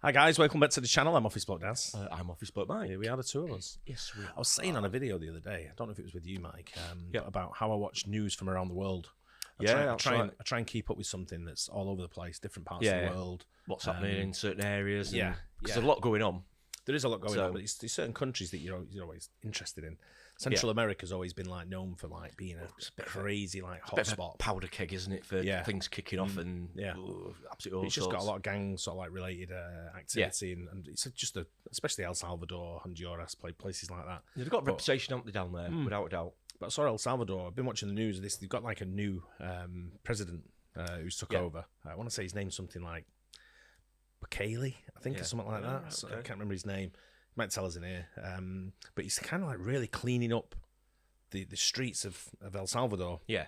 Hi guys, welcome back to the channel. I'm Office Bloke Daz. I'm Office Bloke Mike. Here we are, the two of us. Yes, we are. I was saying on a video the other day, I don't know if it was with you, Mike, about how I watch news from around the world. I try and keep up with something that's all over the place, different parts of the world. What's happening in certain areas. Because there's a lot going on. There is a lot going on, but there's certain countries that you're always interested in. Central America's always been like known for like being a bit crazy like hotspot, powder keg, isn't it, for things kicking off and absolutely all it's just got a lot of gang sort of like related activity and it's just especially El Salvador, Honduras, places like that. They've got a reputation, haven't they, down there, without a doubt. But I saw El Salvador. I've been watching the news of this. They've got like a new president who's took over. I want to say his name's something like Bukele, I think, or something like that. So I can't remember his name. He might tell us in here. But he's kind of like really cleaning up the streets of El Salvador. Yeah.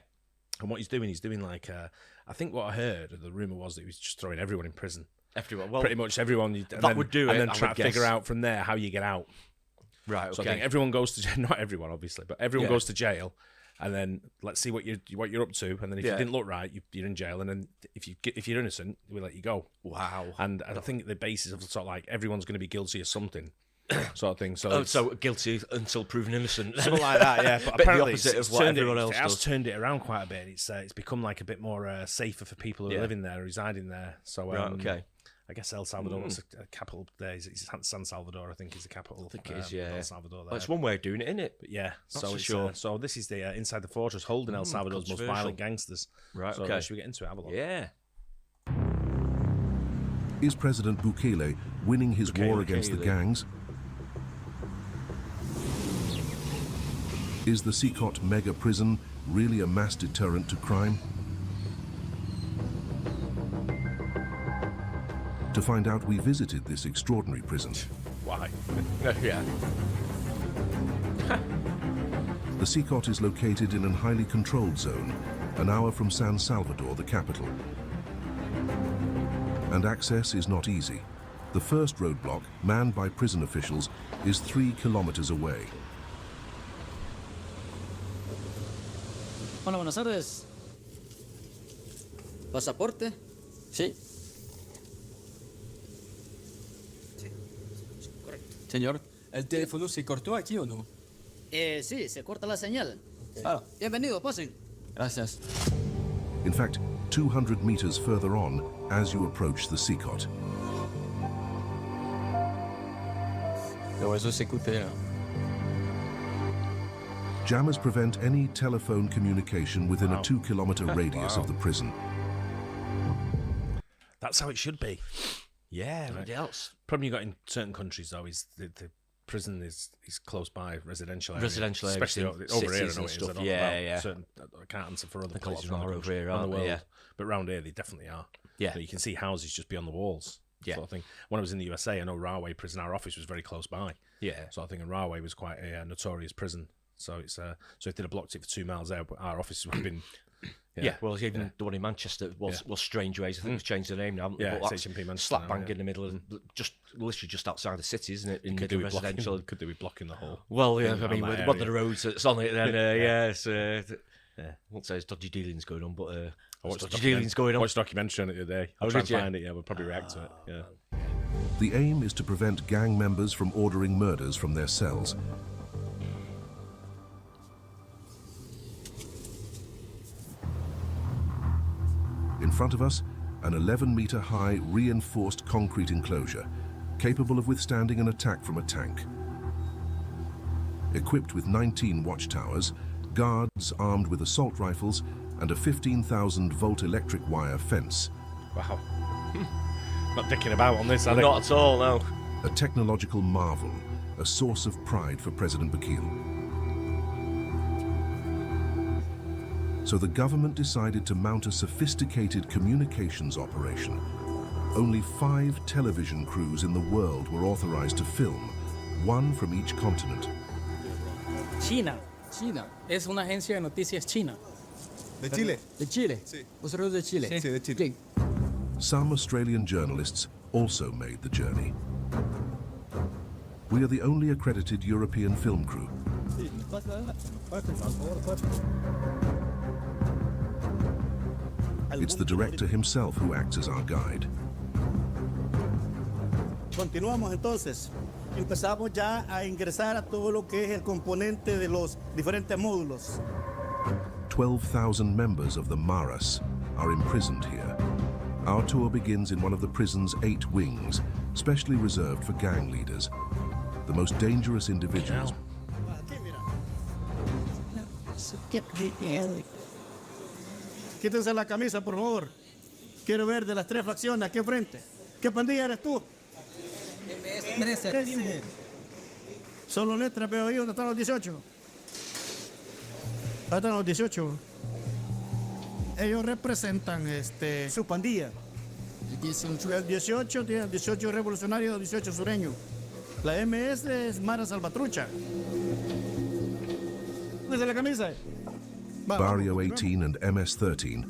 And what he's doing like, I think what I heard, the rumour was that he was just throwing everyone in prison. Everyone. Well, pretty much everyone. Would do it. And then try to figure out from there how you get out. Right, okay. So I think everyone goes to jail. Not everyone, obviously, but everyone goes to jail. And then let's see what you're up to. And then if you didn't look right, you're in jail. And then if you're innocent, we let you go. Wow. And I think the basis of sort of like everyone's going to be guilty of something, sort of thing. So so guilty until proven innocent. Something like that, yeah. But apparently the opposite of what everyone else has does. turned it around quite a bit. It's become like a bit more safer for people who are living there, residing there. So okay. I guess El Salvador was a capital there. It's San Salvador, I think, is the capital. I think it is, El Salvador there. Well, it's one way of doing it, isn't it? But yeah, that's for sure. So this is the inside the fortress holding El Salvador's most violent gangsters. Right, so okay. Should we get into it? Have a look. Yeah. Is President Bukele winning his war against the gangs? Is the Sikot mega prison really a mass deterrent to crime? To find out, we visited this extraordinary prison. Why? Yeah. The Sikot is located in a highly controlled zone, an hour from San Salvador, the capital. And access is not easy. The first roadblock, manned by prison officials, is 3 kilometers away. Hola, buenas tardes. ¿Pasaporte? Sí. Señor, ¿el teléfono se cortó aquí o no? Sí, se corta la señal. Claro. Bienvenido, pasen. Gracias. In fact, 200 meters further on, as you approach the Sikot. No, eso se escucha. Jammers prevent any telephone communication within a 2-kilometer radius of the prison. That's how it should be. Yeah, Right. else. Problem you got in certain countries though is the prison is close by residential areas. Residential areas, especially over here. I know it is. I don't know about certain, I can't answer for other places around the over here, around the world, yeah. but around here they definitely are. Yeah, so you can see houses just beyond the walls. Sort of thing. When I was in the USA, I know Rahway prison. Our office was very close by. Yeah, sort of thing. And Rahway was quite a notorious prison. So it's so if they'd have blocked it for 2 miles out, our office would have been. Well, even the one in Manchester was Strange Ways. I think they've changed the name now. It's HMP Manchester slap now, bang in the middle of literally just outside the city, isn't it? In could middle residential. Could they be blocking the whole? Well, yeah. I mean, one of the roads that's on it, then I won't say there's dodgy dealings going on, but dodgy dealings going on. I watched a documentary on it the other day. I'll try and find it. Yeah, we'll probably react to it. Yeah. The aim is to prevent gang members from ordering murders from their cells. In front of us, an 11-meter-high reinforced concrete enclosure, capable of withstanding an attack from a tank. Equipped with 19 watchtowers, guards armed with assault rifles, and a 15,000-volt electric wire fence. Wow. Not dicking about on this, are they? Not at all, no. A technological marvel, a source of pride for President Bukele. So the government decided to mount a sophisticated communications operation. Only 5 television crews in the world were authorized to film, 1 from each continent. China. Es una agencia de noticias china. ¿De Chile? ¿De Chile? Sí. ¿Vosotros de Chile? Sí, de Chile. Some Australian journalists also made the journey. We are the only accredited European film crew. It's the director himself who acts as our guide. Continuamos entonces. Empezamos ya a ingresar a todo lo que es el componente de los diferentes módulos. 12,000 members of the Maras are imprisoned here. Our tour begins in one of the prison's 8 wings, specially reserved for gang leaders. The most dangerous individuals. Quítense la camisa, por favor. Quiero ver de las 3 facciones aquí enfrente. ¿Qué pandilla eres tú? Solo letras veo ahí. ¿Dónde están los 18? ¿Dónde están los 18? Ellos representan su pandilla. El 18 tiene 18 revolucionarios, 18 sureños. La MS es Mara Salvatrucha. ¿Dónde la camisa? Barrio 18 and MS-13.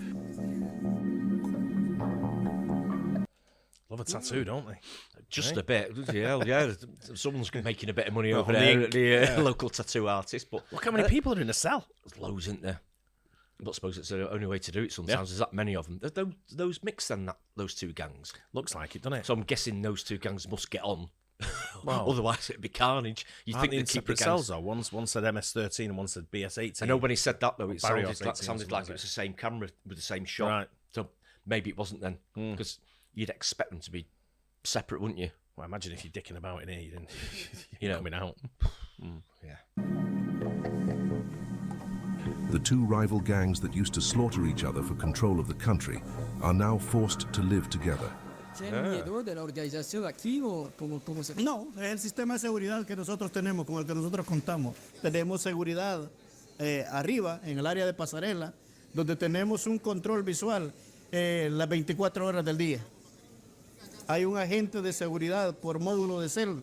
Love a tattoo, don't they? Just a bit, yeah. Someone's making a bit of money over there, the local tattoo artist. But look how many people are in a cell. There's loads, isn't there? But I suppose it's the only way to do it sometimes. There's that many of them. Those mixed then, those two gangs. Looks like it, doesn't it? So I'm guessing those two gangs must get on. Well, otherwise it'd be carnage. You think they'd keep the cells though? One said MS-13 and one said BS-18. I know when he said that though, it sounded like it was the same camera with the same shot. Right. So maybe it wasn't then, because you'd expect them to be separate, wouldn't you? Well, imagine if you're dicking about in here, you're coming out. Yeah. The 2 rival gangs that used to slaughter each other for control of the country are now forced to live together. No, es el sistema de seguridad que nosotros tenemos, con el que nosotros contamos. Tenemos seguridad arriba, en el área de pasarela, donde tenemos un control visual las 24 horas del día. Hay un agente de seguridad por módulo de celda.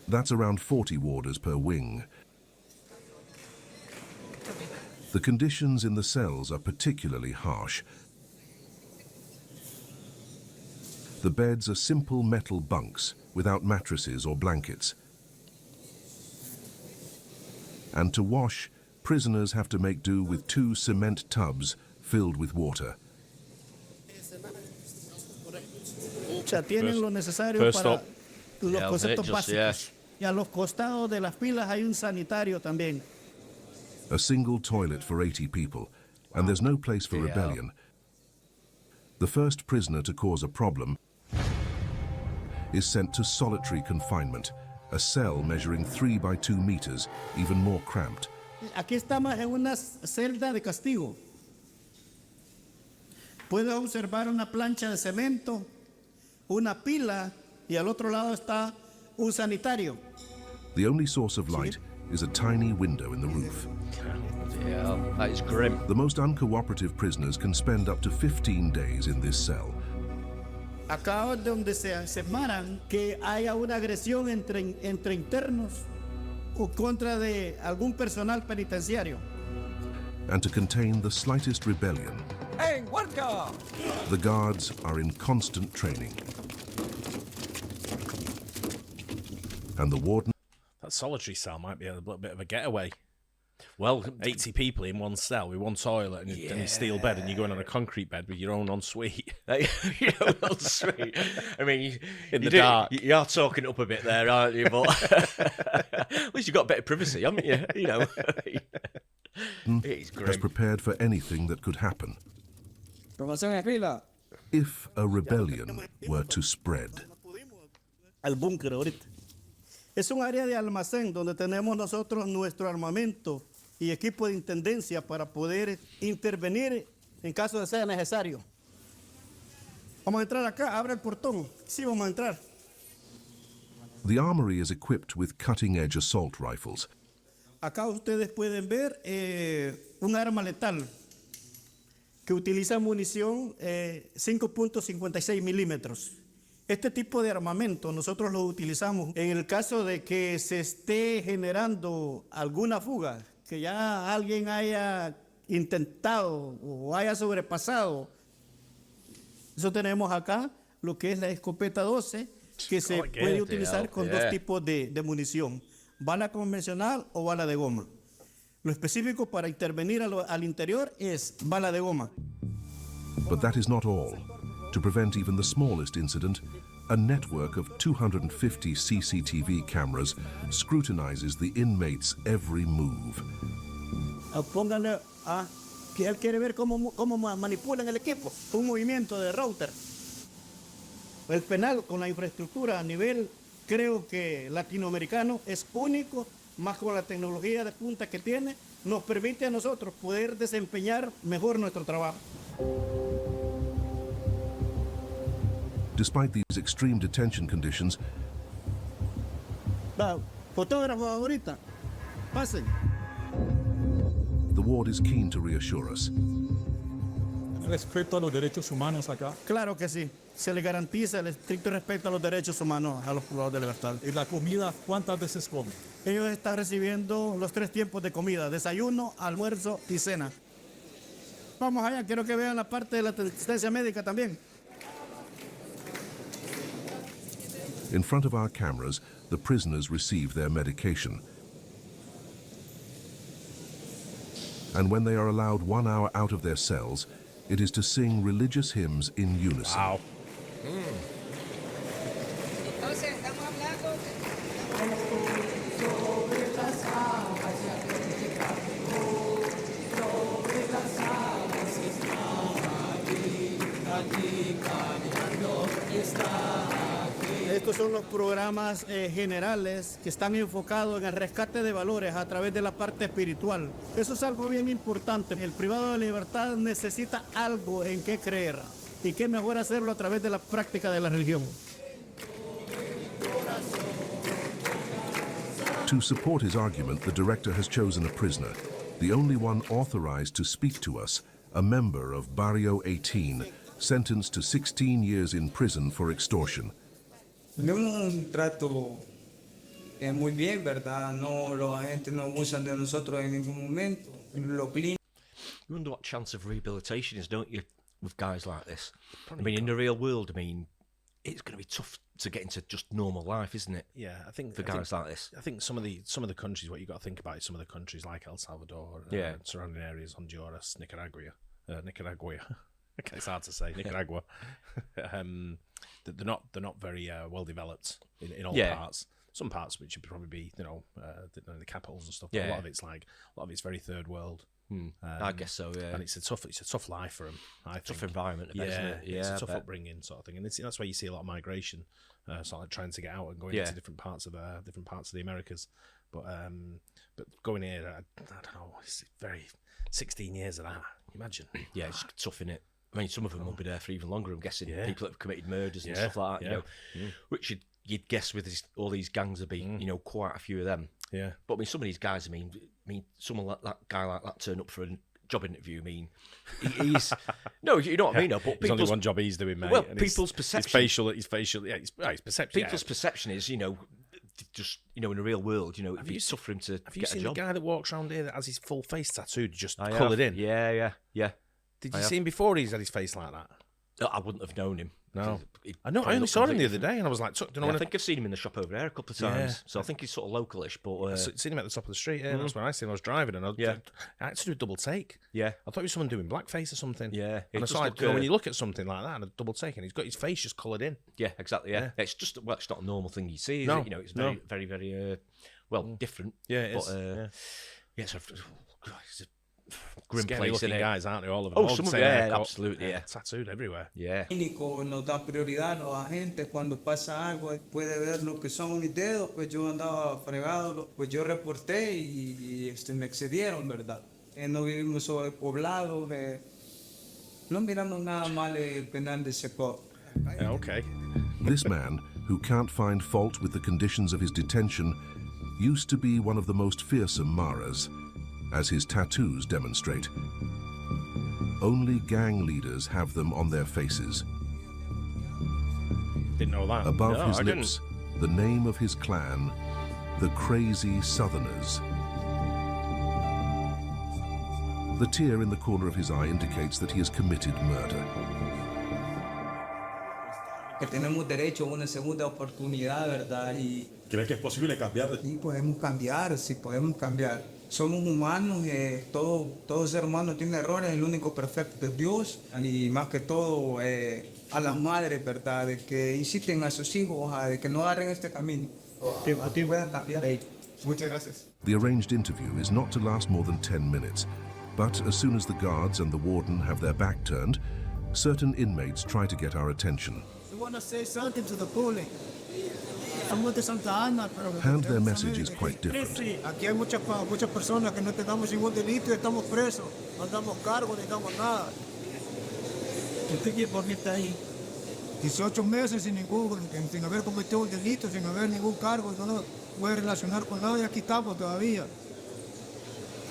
That's around 40 warders per wing. The conditions in the cells are particularly harsh. The beds are simple metal bunks without mattresses or blankets. And to wash, prisoners have to make do with 2 cement tubs filled with water. O sea, tienen lo necesario para los conceptos básicos. Y a los costados de las pilas hay un sanitario también. A single toilet for 80 people, and there's no place for rebellion. The first prisoner to cause a problem is sent to solitary confinement, a cell measuring 3 by 2 meters, even more cramped. Aquí estamos en una celda de castigo. Puedes observar una plancha de cemento, una pila, y al otro lado está un sanitario. The only source of light is a tiny window in the roof. Yeah, that is grim. The most uncooperative prisoners can spend up to 15 days in this cell. Acá es donde se separan que haya una agresión entre internos o contra de algún personal penitenciario. And to contain the slightest rebellion, the guards are in constant training. And the warden... That solitary cell might be a little bit of a getaway. Well, 80 people in one cell with one toilet and a steel bed, and you're going on a concrete bed with your own ensuite. Your own ensuite. I mean, in the dark. You are talking up a bit there, aren't you? But at least you've got a bit of privacy, haven't you? You know. It's grim. Has prepared for anything that could happen. If a rebellion were to spread. Al búnker ahorita. Es un área de almacén donde tenemos nosotros nuestro armamento y equipo de intendencia para poder intervenir en caso de ser necesario. Vamos a entrar acá, abre el portón. Sí, vamos a entrar. The armory is equipped with cutting-edge assault rifles. Acá ustedes pueden ver un arma letal que utiliza munición 5.56 milímetros. Este tipo de armamento nosotros lo utilizamos en el caso de que se esté generando alguna fuga, que ya alguien haya intentado o haya sobrepasado. Eso tenemos acá lo que es la escopeta 12, que se puede utilizar con 2 tipos de munición, bala convencional o bala de goma. Lo específico para intervenir al interior es bala de goma. But that is not all. To prevent even the smallest incident, A network of 250 CCTV cameras scrutinizes the inmates' every move. Pónganle a que él quiere ver cómo manipulan el equipo. Un movimiento de router. El penal con la infraestructura a nivel, creo que latinoamericano, es único, más con la tecnología de punta que tiene, nos permite a nosotros poder desempeñar mejor nuestro trabajo. Despite these extreme detention conditions, Fotógrafo ahorita, pasen. the ward is keen to reassure us. Respeto a los derechos humanos acá. Claro que sí. Se le garantiza el estricto respeto a los derechos humanos a los privados de libertad. ¿Y la comida cuántas veces comen? Ellos están recibiendo los 3 tiempos de comida: desayuno, almuerzo y cena. Vamos allá, quiero que vean la parte de la asistencia médica también. In front of our cameras, the prisoners receive their medication. And when they are allowed 1 hour out of their cells, it is to sing religious hymns in unison. Wow. Estos son los programas generales que están enfocados en el rescate de valores a través de la parte espiritual. Eso es algo bien importante. El privado de libertad necesita algo en qué creer. Y qué mejor hacerlo a través de la práctica de la religión. To support his argument, the director has chosen a prisoner, the only one authorized to speak to us, a member of Barrio 18, sentenced to 16 years in prison for extortion. Tenemos un trato muy bien, ¿verdad? No, los agentes no abusan de nosotros en ningún momento. Lo clean. You wonder what chance of rehabilitation is, don't you, with guys like this? I mean, in the real world, I mean, it's going to be tough to get into just normal life, isn't it? Yeah, I think for guys like this. I think some of the countries, what you got to think about is some of the countries like El Salvador, surrounding areas, Honduras, Nicaragua. Okay, it's hard to say. Nicaragua. They're not very well developed in all parts. Some parts which would probably be the capitals and stuff. But a lot of it's very third world. I guess so. Yeah, and it's a tough life for them. I think. Tough environment, isn't it? Yeah, it's a tough upbringing sort of thing, and that's why you see a lot of migration, sort of like trying to get out and going into different parts of the Americas. But going here, I don't know. It's very 16 years of that. Imagine. Yeah, it's tough, innit? I mean, some of them will be there for even longer. I'm guessing people that have committed murders and stuff like that. Which you'd guess with all these gangs would be, quite a few of them. Yeah. But I mean, some of these guys, I mean, someone like that guy like that turned up for a job interview. I mean, he's no, you know what I mean. No, but there's only one job he's doing, mate. Well, people's perception, his facial, his perception. People's perception is, just in the real world, it'd be tough for him to get a job. Have you seen the guy that walks around here that has his full face tattooed, just coloured in? Yeah. Did you see him before he's had his face like that? I wouldn't have known him. No. I know. I only saw him the other day and I was like, I think I've seen him in the shop over there a couple of times. So I think he's sort of localish, but... I've seen him at the top of the street, that's when I seen him. I was driving and I had to do a double take. Yeah. I thought it was someone doing blackface or something. Yeah. And I saw when you look at something like that and a double take and he's got his face just coloured in. Yeah, exactly, yeah. It's just, it's not a normal thing you see, is no. it? It's very, very, very, different. Yeah, it is. It's a grim scary place, looking isn't it? guys, aren't they? All of them. Some of them, absolutely, tattooed everywhere. Yeah. Clínico nos da prioridad a los agentes cuando pasa algo, puede ver lo que son mis dedos, pues yo andaba fregado, pues yo reporté y me excedieron, ¿verdad? No vivimos sobrepoblado, no miramos nada mal el penal de Secor. Okay. This man, who can't find fault with the conditions of his detention, used to be one of the most fearsome Maras, as his tattoos demonstrate. Only gang leaders have them on their faces. Didn't know that. Above his lips, the name of his clan, the Crazy Southerners. The tear in the corner of his eye indicates that he has committed murder. Que tenemos derecho a una segunda oportunidad, ¿verdad? Y ¿Crees que es posible cambiar? Sí, podemos cambiar, somos humanos, todo ser humano tiene errores, el único perfecto es Dios, y más que todo a las madres, ¿verdad? De que inciten a sus hijos a de que no agarren este camino, que puedan cambiar ellos. Muchas gracias. The arranged interview is not to last more than 10 minutes, but as soon as the guards and the warden have their back turned, certain inmates try to get our attention. We want to say something to the public. Somos de Santa Ana, pero And their message is quite different. aquí hay muchas personas que no tenemos ningún delito y estamos presos, no damos cargo ni damos nada. ¿Usted por qué está ahí? 18 meses sin haber cometido un delito, sin haber ningún cargo, no nos puede relacionar con nada y aquí estamos todavía.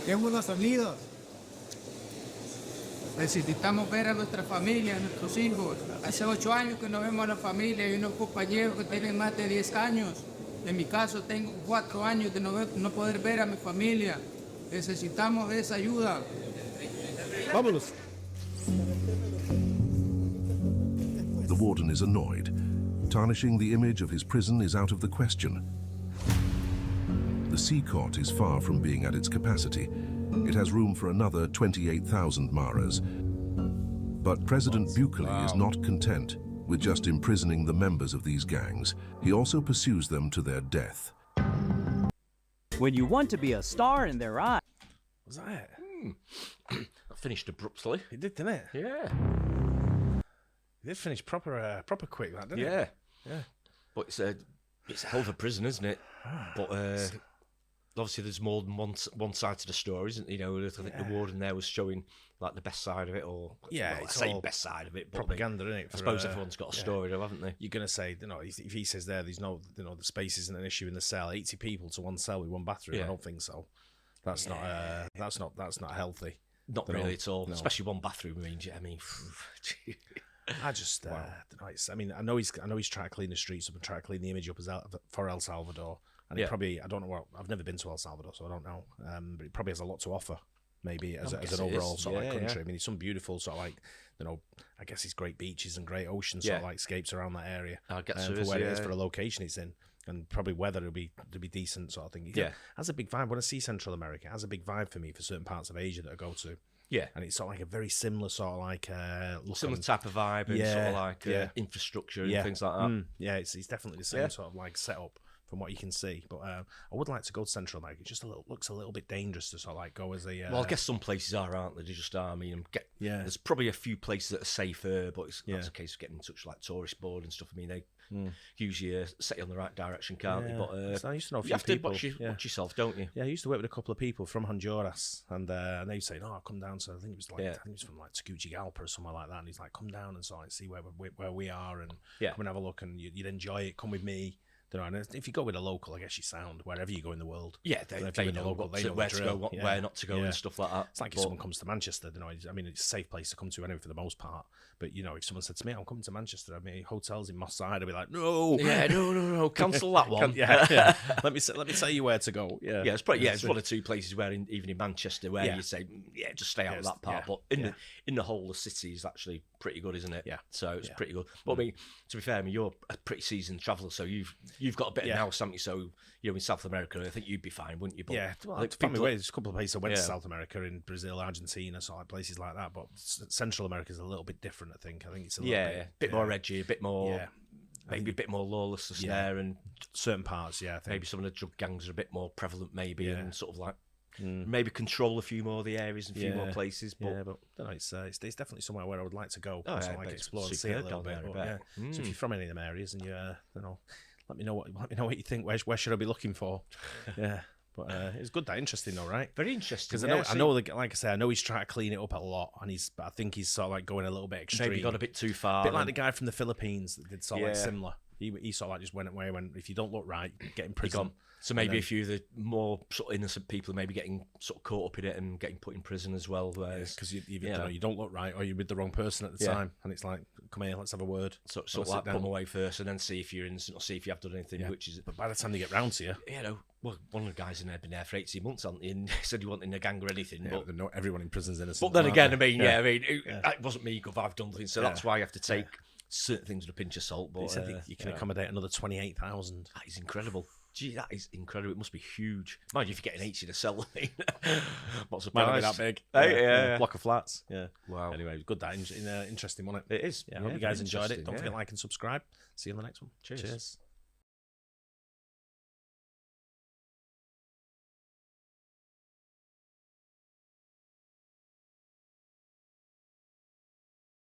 Tenemos una salida. Necesitamos ver a nuestra familia, a nuestros hijos. Hace 8 años que no vemos a la familia y unos compañeros que tienen más de 10 años. En mi caso tengo 4 años de no poder ver a mi familia. Necesitamos esa ayuda. Vámonos. The warden is annoyed. Tarnishing the image of his prison is out of the question. The sea cot is far from being at its capacity. It has room for another 28,000 maras. But President Bukele is not content with just imprisoning the members of these gangs. He also pursues them to their death. When you want to be a star in their eyes. Was that it? That finished abruptly. It did, didn't it? Yeah. It did finish proper quick, that, didn't it? Yeah. Yeah. But it's a hell of a prison, isn't it? But obviously there's more than one side to the story, isn't there? You know, I think the warden there was showing like the best side of it, or it's I say all best side of it, but propaganda, isn't it? I suppose everyone's got a story, though, haven't they? You're gonna say, if he says there's no, the space isn't an issue in the cell. 80 people to one cell with one bathroom. Yeah. I don't think so. That's not healthy. Not really at all. No. Especially one bathroom. I mean, I just don't know. I know he's trying to clean the streets up and try to clean the image up for El Salvador. And it probably, I don't know, well, I've never been to El Salvador, so I don't know. But it probably has a lot to offer, maybe, as an overall sort of country. Yeah. I mean, it's some beautiful sort of like, I guess it's great beaches and great ocean sort of like scapes around that area. I guess for where it is, for a location it's in. And probably weather will be decent sort of thing. It has a big vibe. When I see Central America, it has a big vibe for me for certain parts of Asia that I go to. Yeah. And it's sort of like a very similar sort of like similar type of vibe and sort of like infrastructure and things like that. Yeah, it's definitely the same sort of like setup from what you can see. But I would like to go to Central America. It just looks a little bit dangerous to sort of like go as a... well, I guess some places aren't they? They just are. I mean, there's probably a few places that are safer, but that's a case of getting in touch with like tourist board and stuff. I mean, they usually set you on the right direction, can't they? But so I used to know a few you have people. To watch yourself, don't you? Yeah, I used to work with a couple of people from Honduras, and they would say, "No, I'll come down." So I think it was like I think it was from like Tegucigalpa or somewhere like that. And he's like, "Come down and so see where we are, and come and have a look, and you'd enjoy it. Come with me." And if you go with a local, I guess you sound wherever you go in the world. Yeah, they know where to go, where not to go, and stuff like that. It's like if someone comes to Manchester, I mean, it's a safe place to come to anyway for the most part. But if someone said to me, "I'm coming to Manchester," I mean, hotels in Moss Side, I'd be like, "No, no, cancel that one." Let me tell you where to go. It's probably it's one or two places where even in Manchester where you say, just stay out of that part. But in the whole, the city is actually pretty good, isn't it? Yeah. So it's pretty good. But I mean, to be fair, you're a pretty seasoned traveller, so you've got a bit of nous, haven't you? So in South America, I think you'd be fine, wouldn't you? But there's a couple of places I went to South America, in Brazil, Argentina, sort of places like that. But Central America is a little bit different. I think it's a little bit more edgy, a bit more. Maybe a bit more lawlessness there, and certain parts. I think maybe some of the drug gangs are a bit more prevalent, maybe, and sort of like maybe control a few more of the areas and a few more places. But I don't know, it's definitely somewhere where I would like to go. Explore and see it a little bit. So if you're from any of them areas and let me know what you think. Where should I be looking for? But it's good, interesting though, right? Very interesting. Because I know, like I say, I know he's trying to clean it up a lot, and I think he's sort of like going a little bit extreme. Maybe gone a bit too far. A bit like the guy from the Philippines that did sort of like similar. He sort of like just went away when if you don't look right, get in prison. So maybe a few of the more sort of innocent people maybe getting sort of caught up in it and getting put in prison as well. Because you don't look right, or you're with the wrong person at the time, and it's like, come here, let's have a word. So sort of like put them away first, and then see if you're innocent or see if you have done anything. But by the time they get round to you, well, one of the guys in there been there for 18 months, hasn't he? And he said he wasn't in a gang or anything. But not everyone in prison's innocent. But then again, it wasn't me, I've done things, so that's why you have to take certain things with a pinch of salt. But you can accommodate another 28,000. That is incredible. Gee, that is incredible. It must be huge. Imagine if you're getting 80 to sell. Not surprised. Might not be that big. Yeah. Block of flats. Yeah. Wow. Anyway, good. That interesting, wasn't it? It is. Yeah, I hope you guys enjoyed it. Don't forget to like and subscribe. See you on the next one. Cheers.